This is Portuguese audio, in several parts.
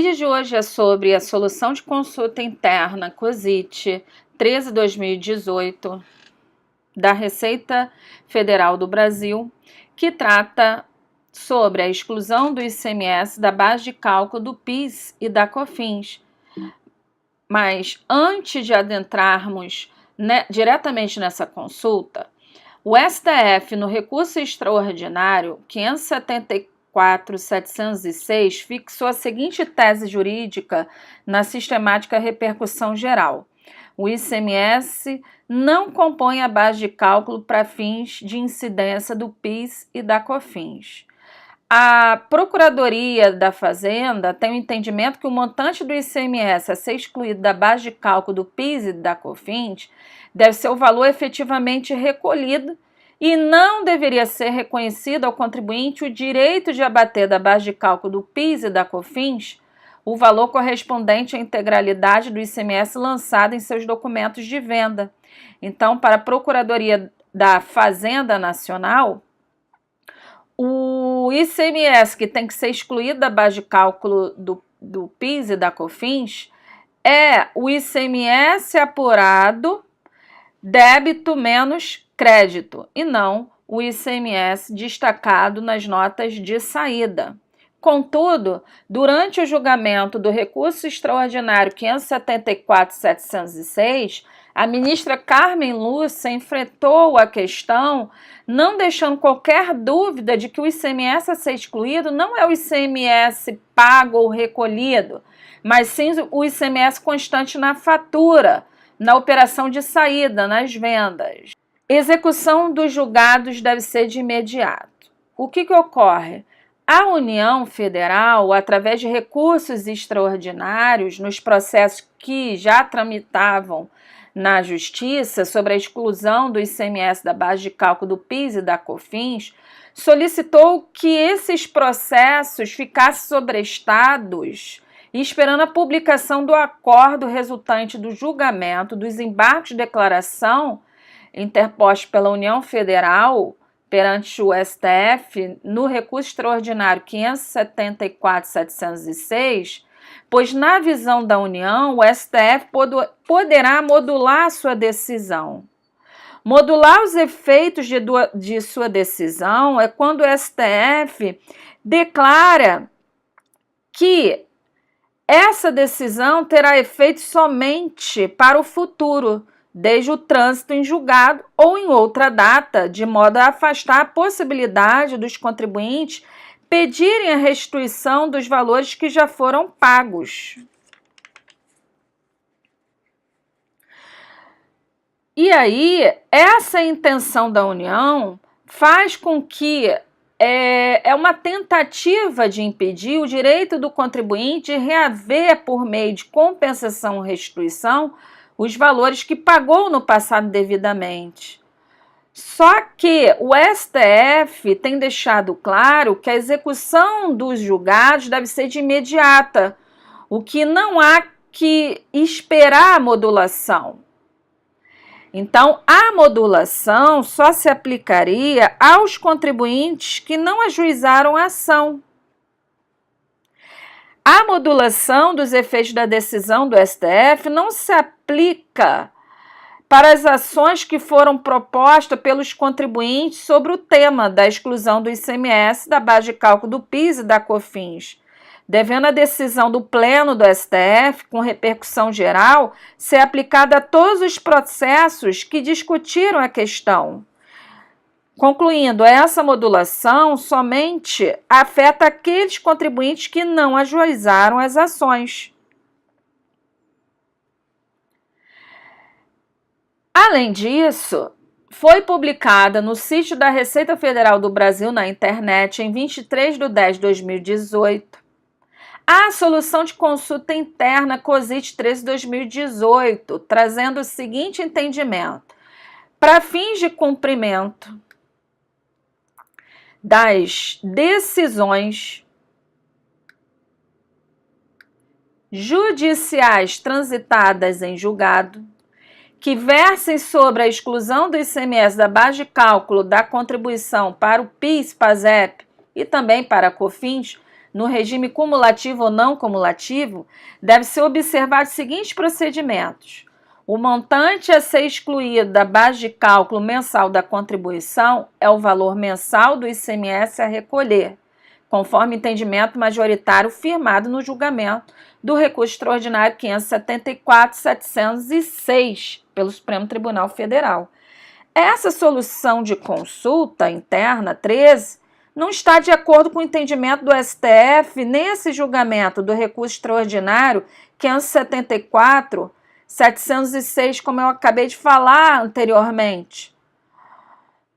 vídeo de hoje é sobre a solução de consulta interna COSIT 13/2018 da Receita Federal do Brasil, que trata sobre a exclusão do ICMS da base de cálculo do PIS e da COFINS. Mas antes de adentrarmos diretamente nessa consulta, o STF, no recurso extraordinário 574.706, fixou a seguinte tese jurídica na sistemática repercussão geral: o ICMS não compõe a base de cálculo para fins de incidência do PIS e da COFINS. A Procuradoria da Fazenda tem o entendimento que o montante do ICMS a ser excluído da base de cálculo do PIS e da COFINS deve ser o valor efetivamente recolhido e não deveria ser reconhecido ao contribuinte o direito de abater da base de cálculo do PIS e da COFINS o valor correspondente à integralidade do ICMS lançado em seus documentos de venda. Então, para a Procuradoria da Fazenda Nacional, o ICMS que tem que ser excluído da base de cálculo do PIS e da COFINS é o ICMS apurado débito menos crédito e não o ICMS destacado nas notas de saída. Contudo, durante o julgamento do recurso extraordinário 574.706, a ministra Carmen Lúcia enfrentou a questão, não deixando qualquer dúvida de que o ICMS a ser excluído não é o ICMS pago ou recolhido, mas sim o ICMS constante na fatura, na operação de saída, nas vendas. Execução dos julgados deve ser de imediato. O que ocorre? A União Federal, através de recursos extraordinários nos processos que já tramitavam na Justiça sobre a exclusão do ICMS da base de cálculo do PIS e da COFINS, solicitou que esses processos ficassem sobrestados, esperando a publicação do acordo resultante do julgamento dos embargos de declaração interpostos pela União Federal perante o STF no recurso extraordinário 574.706, pois na visão da União, o STF poderá modular sua decisão. Modular os efeitos de sua decisão é quando o STF declara que essa decisão terá efeito somente para o futuro, desde o trânsito em julgado ou em outra data, de modo a afastar a possibilidade dos contribuintes pedirem a restituição dos valores que já foram pagos. E aí, essa intenção da União faz com que é uma tentativa de impedir o direito do contribuinte de reaver, por meio de compensação ou restituição, os valores que pagou no passado devidamente. Só que o STF tem deixado claro que a execução dos julgados deve ser de imediata, o que não há que esperar a modulação. Então, a modulação só se aplicaria aos contribuintes que não ajuizaram a ação. A modulação dos efeitos da decisão do STF não se aplica para as ações que foram propostas pelos contribuintes sobre o tema da exclusão do ICMS da base de cálculo do PIS e da COFINS, devendo a decisão do Pleno do STF, com repercussão geral, ser aplicada a todos os processos que discutiram a questão. Concluindo, essa modulação somente afeta aqueles contribuintes que não ajuizaram as ações. Além disso, foi publicada no sítio da Receita Federal do Brasil na internet em 23/10/2018 a solução de consulta interna COSIT 13/2018, trazendo o seguinte entendimento: para fins de cumprimento das decisões judiciais transitadas em julgado, que versem sobre a exclusão do ICMS da base de cálculo da contribuição para o PIS, PASEP e também para a COFINS, no regime cumulativo ou não cumulativo, deve-se observar os seguintes procedimentos. O montante a ser excluído da base de cálculo mensal da contribuição é o valor mensal do ICMS a recolher, conforme entendimento majoritário firmado no julgamento do recurso extraordinário 574.706 pelo Supremo Tribunal Federal. Essa solução de consulta interna 13 não está de acordo com o entendimento do STF nesse julgamento do recurso extraordinário 574.706, como eu acabei de falar anteriormente.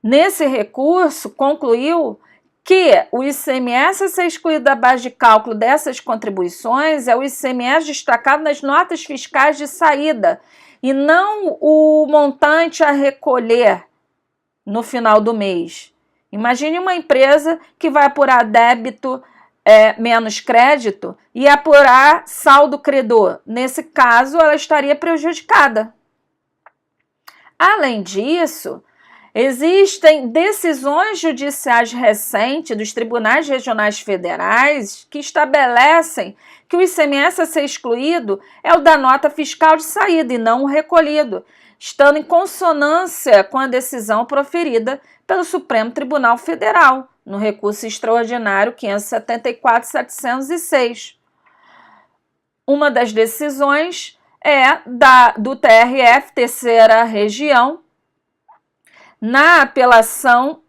Nesse recurso, concluiu que o ICMS a ser excluído da base de cálculo dessas contribuições é o ICMS destacado nas notas fiscais de saída e não o montante a recolher no final do mês. Imagine uma empresa que vai apurar débito menos crédito e apurar saldo credor. Nesse caso, ela estaria prejudicada. Além disso, existem decisões judiciais recentes dos tribunais regionais federais que estabelecem que o ICMS a ser excluído é o da nota fiscal de saída e não o recolhido, estando em consonância com a decisão proferida pelo Supremo Tribunal Federal, no recurso extraordinário 574.706. Uma das decisões é do TRF, terceira região, na apelação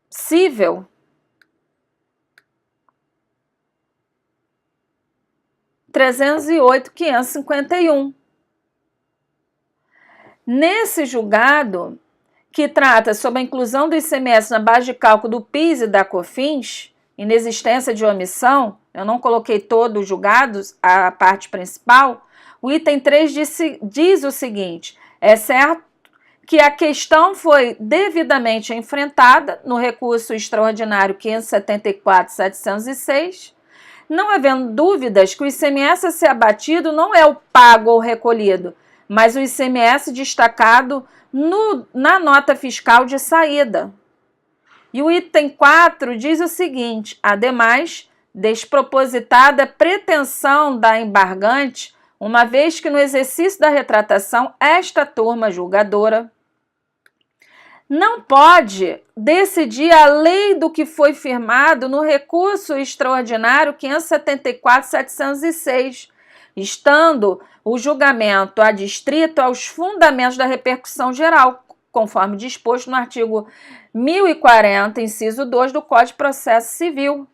cível 308.551. Nesse julgado, que trata sobre a inclusão do ICMS na base de cálculo do PIS e da COFINS, inexistência de omissão, eu não coloquei todos os julgados, a parte principal, o item 3 diz o seguinte: é certo que a questão foi devidamente enfrentada no recurso extraordinário 574.706, não havendo dúvidas que o ICMS a ser abatido não é o pago ou recolhido, mas o ICMS destacado na nota fiscal de saída. E o item 4 diz o seguinte: ademais, despropositada pretensão da embargante, uma vez que no exercício da retratação, esta turma julgadora não pode decidir além do que foi firmado no recurso extraordinário 574.706, estando o julgamento adstrito aos fundamentos da repercussão geral, conforme disposto no artigo 1040, inciso 2 do Código de Processo Civil.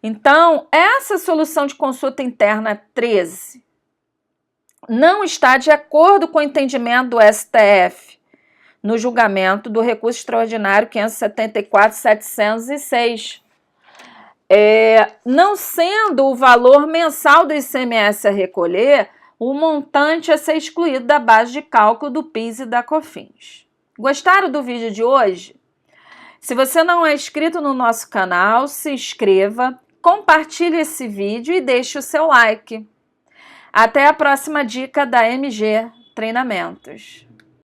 Então, essa solução de consulta interna 13 não está de acordo com o entendimento do STF no julgamento do recurso extraordinário 574.706. Não sendo o valor mensal do ICMS a recolher o montante a ser excluído da base de cálculo do PIS e da COFINS. Gostaram do vídeo de hoje? Se você não é inscrito no nosso canal, se inscreva, compartilhe esse vídeo e deixe o seu like. Até a próxima dica da MG Treinamentos.